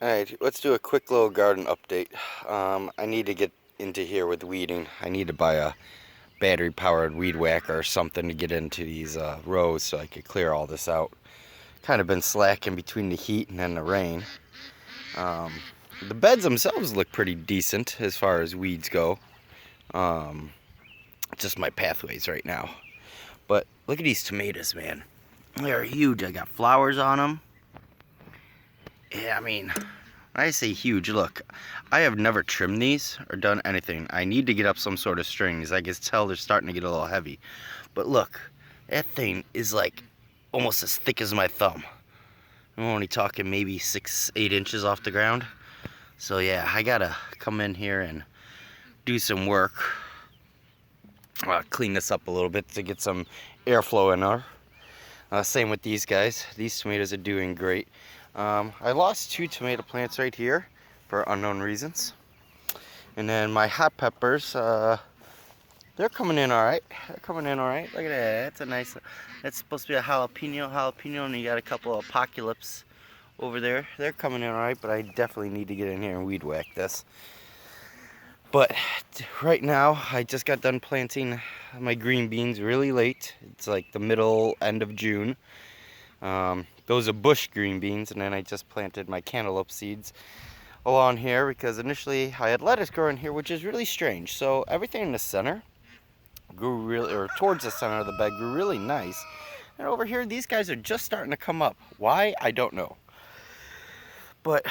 Alright, let's do a quick little garden update. I need to get into here with weeding. I need to buy a battery powered weed whacker or something to get into these rows so I could clear all this out. Kind of been slacking between the heat and then the rain. Um, the beds themselves look pretty decent as far as weeds go. Um, just my pathways right now. But look at these tomatoes, man. They're huge. I got flowers on them. Yeah, I mean, when I say huge, look, I have never trimmed these or done anything. I need to get up some sort of strings. I can tell they're starting to get a little heavy. But look, that thing is like almost as thick as my thumb. I'm only talking maybe 6-8 inches off the ground. So yeah, I gotta come in here and do some work. Clean this up a little bit to get some airflow in there. Same with these guys. These tomatoes are doing great. I lost 2 tomato plants right here for unknown reasons. And then my hot peppers, they're coming in alright. They're coming in alright. Look at that. That's a nice, that's supposed to be a jalapeno, and you got a couple of apocalypse over there. They're coming in alright, but I definitely need to get in here and weed whack this. But right now, I just got done planting my green beans really late. It's like the end of June. Those are bush green beans, and then I just planted my cantaloupe seeds along here because initially I had lettuce growing here, which is really strange. So everything in the center grew really, or towards the center of the bed grew really nice. And over here, these guys are just starting to come up. Why? I don't know. But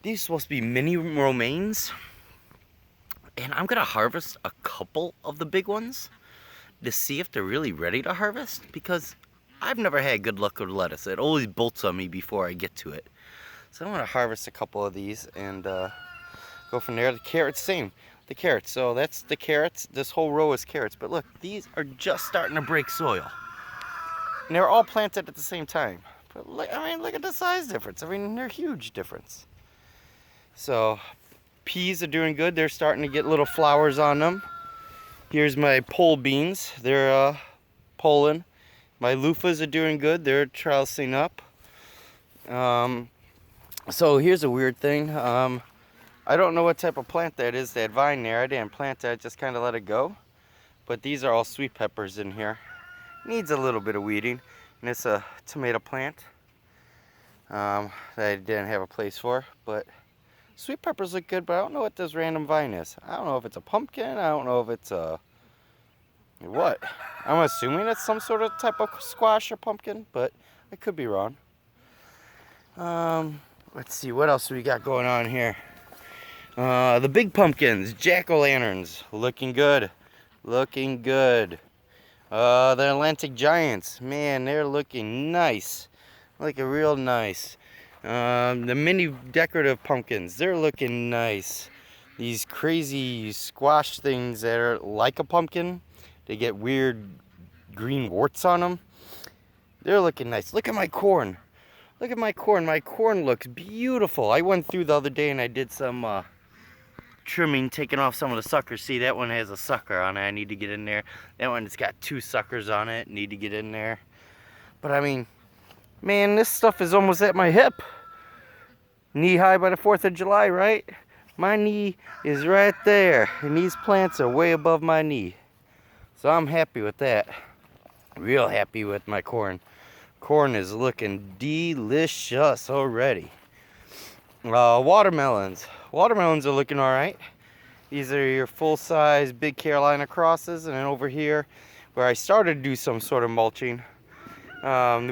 these are supposed to be mini romaines. And I'm gonna harvest a couple of the big ones to see if they're really ready to harvest, because I've never had good luck with lettuce. It always bolts on me before I get to it. So I'm gonna harvest a couple of these and go from there. The carrots, same. The carrots. So that's the carrots. This whole row is carrots. But look, these are just starting to break soil. And they're all planted at the same time. But look, I mean, look at the size difference. I mean, they're huge difference. So peas are doing good. They're starting to get little flowers on them. Here's my pole beans. They're polling. My loofahs are doing good. They're trellising up. So here's a weird thing. I don't know what type of plant that is, that vine there. I didn't plant it, I just kind of let it go. But these are all sweet peppers in here. Needs a little bit of weeding. And it's a tomato plant that I didn't have a place for. But sweet peppers look good, but I don't know what this random vine is. I don't know if it's a pumpkin. I don't know if it's a... what? I'm assuming it's some sort of type of squash or pumpkin, but I could be wrong. Let's see, what else we got going on here? The big pumpkins, jack-o'-lanterns, looking good. Looking good. The Atlantic giants, man, they're looking nice. Looking real nice. The mini decorative pumpkins, they're looking nice. These crazy squash things that are like a pumpkin, they get weird green warts on them. They're looking nice. Look at my corn. Look at my corn. My corn looks beautiful. I went through the other day and I did some trimming, taking off some of the suckers. See, that one has a sucker on it. I need to get in there. That one's got 2 suckers on it. Need to get in there. But I mean, man, this stuff is almost at my hip. Knee high by the 4th of July, right? My knee is right there. And these plants are way above my knee. So I'm happy with that. Real happy with my corn. Corn is looking delicious already. Watermelons. Watermelons are looking alright. These are your full-size big Carolina crosses. And then over here, where I started to do some sort of mulching,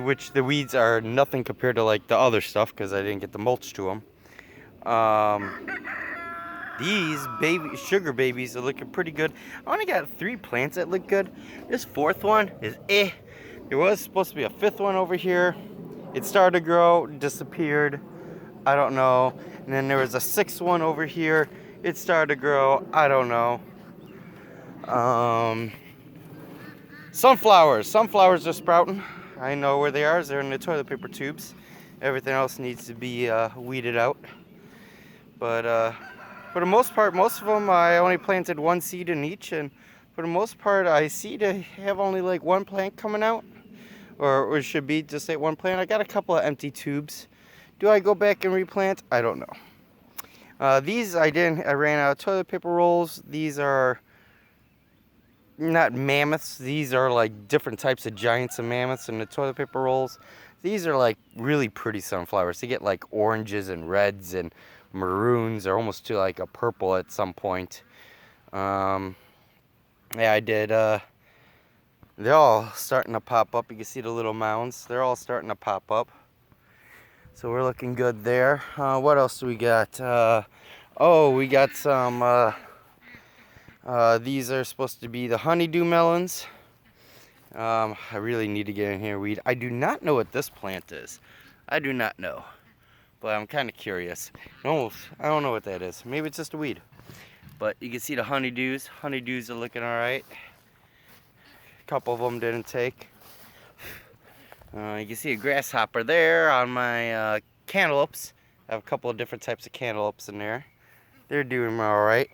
which the weeds are nothing compared to like the other stuff because I didn't get the mulch to them. These sugar babies are looking pretty good. I only got 3 plants that look good. This 4th one is eh. There was supposed to be a 5th one over here. It started to grow, disappeared. I don't know. And then there was a 6th one over here. It started to grow. I don't know. Sunflowers. Sunflowers are sprouting. I know where they are. They're in the toilet paper tubes. Everything else needs to be weeded out. But for the most part, most of them, I only planted 1 seed in each, and for the most part, I see to have only like 1 plant coming out, or it should be just at 1 plant. I got a couple of empty tubes Do I go back and replant? I don't know. These I ran out of toilet paper rolls. These are not mammoths. These are like different types of giants and mammoths in the toilet paper rolls. These are like really pretty sunflowers. They get like oranges and reds and maroons, or almost to like a purple at some point. Yeah, I did. They're all starting to pop up. You can see the little mounds. They're all starting to pop up. So we're looking good there. What else do we got? Oh, we got some, these are supposed to be the honeydew melons. I really need to get in here and weed. I do not know what this plant is. I do not know. But I'm kind of curious. I don't know what that is. Maybe it's just a weed. But you can see the honeydews. Honeydews are looking alright. A couple of them didn't take. You can see a grasshopper there on my cantaloupes. I have a couple of different types of cantaloupes in there. They're doing alright.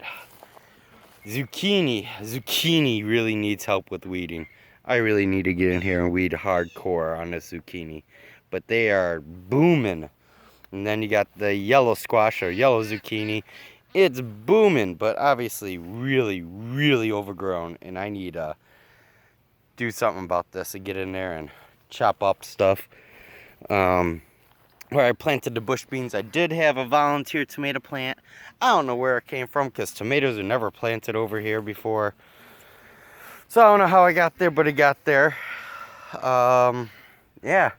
Zucchini. Zucchini really needs help with weeding. I really need to get in here and weed hardcore on this zucchini. But they are booming. And then you got the yellow squash or yellow zucchini. It's booming, but obviously really, really overgrown. And I need to do something about this and get in there and chop up stuff. Where I planted the bush beans, I did have a volunteer tomato plant. I don't know where it came from because tomatoes are never planted over here before. So I don't know how I got there, but it got there. Yeah.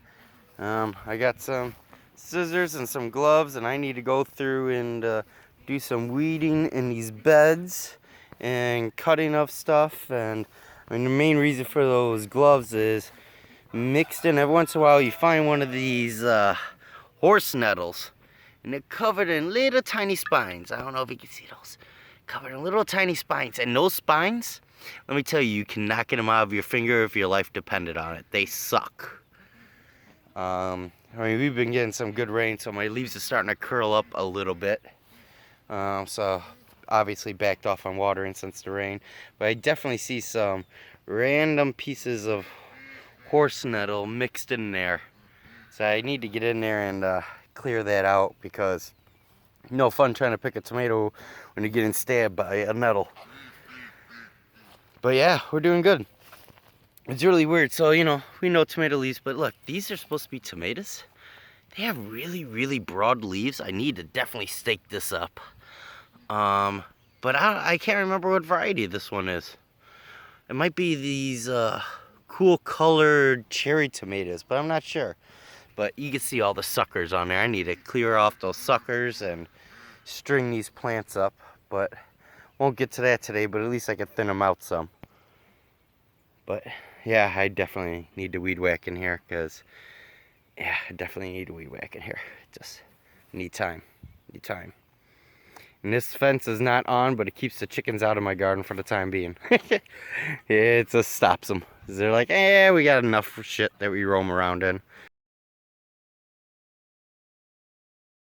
I got some scissors and some gloves, and I need to go through and do some weeding in these beds and cutting of stuff. And I mean, the main reason for those gloves is mixed in every once in a while you find one of these horse nettles, and they're covered in little tiny spines. I don't know if you can see those. Covered in little tiny spines, and those spines, let me tell you, you cannot get them out of your finger if your life depended on it. They suck. I mean, we've been getting some good rain, so my leaves are starting to curl up a little bit. So obviously backed off on watering since the rain, but I definitely see some random pieces of horse nettle mixed in there. So I need to get in there and clear that out, because no fun trying to pick a tomato when you're getting stabbed by a nettle. But yeah, we're doing good. It's really weird. So, you know, we know tomato leaves, but look, these are supposed to be tomatoes. They have really, really broad leaves. I need to definitely stake this up. But I can't remember what variety this one is. It might be these cool colored cherry tomatoes, but I'm not sure. But you can see all the suckers on there. I need to clear off those suckers and string these plants up. But won't get to that today, but at least I can thin them out some. But yeah, I definitely need to weed whack in here, because yeah, I definitely need to weed whack in here. Just need time. Need time. And this fence is not on, but it keeps the chickens out of my garden for the time being. It just stops them. They're like, we got enough shit that we roam around in.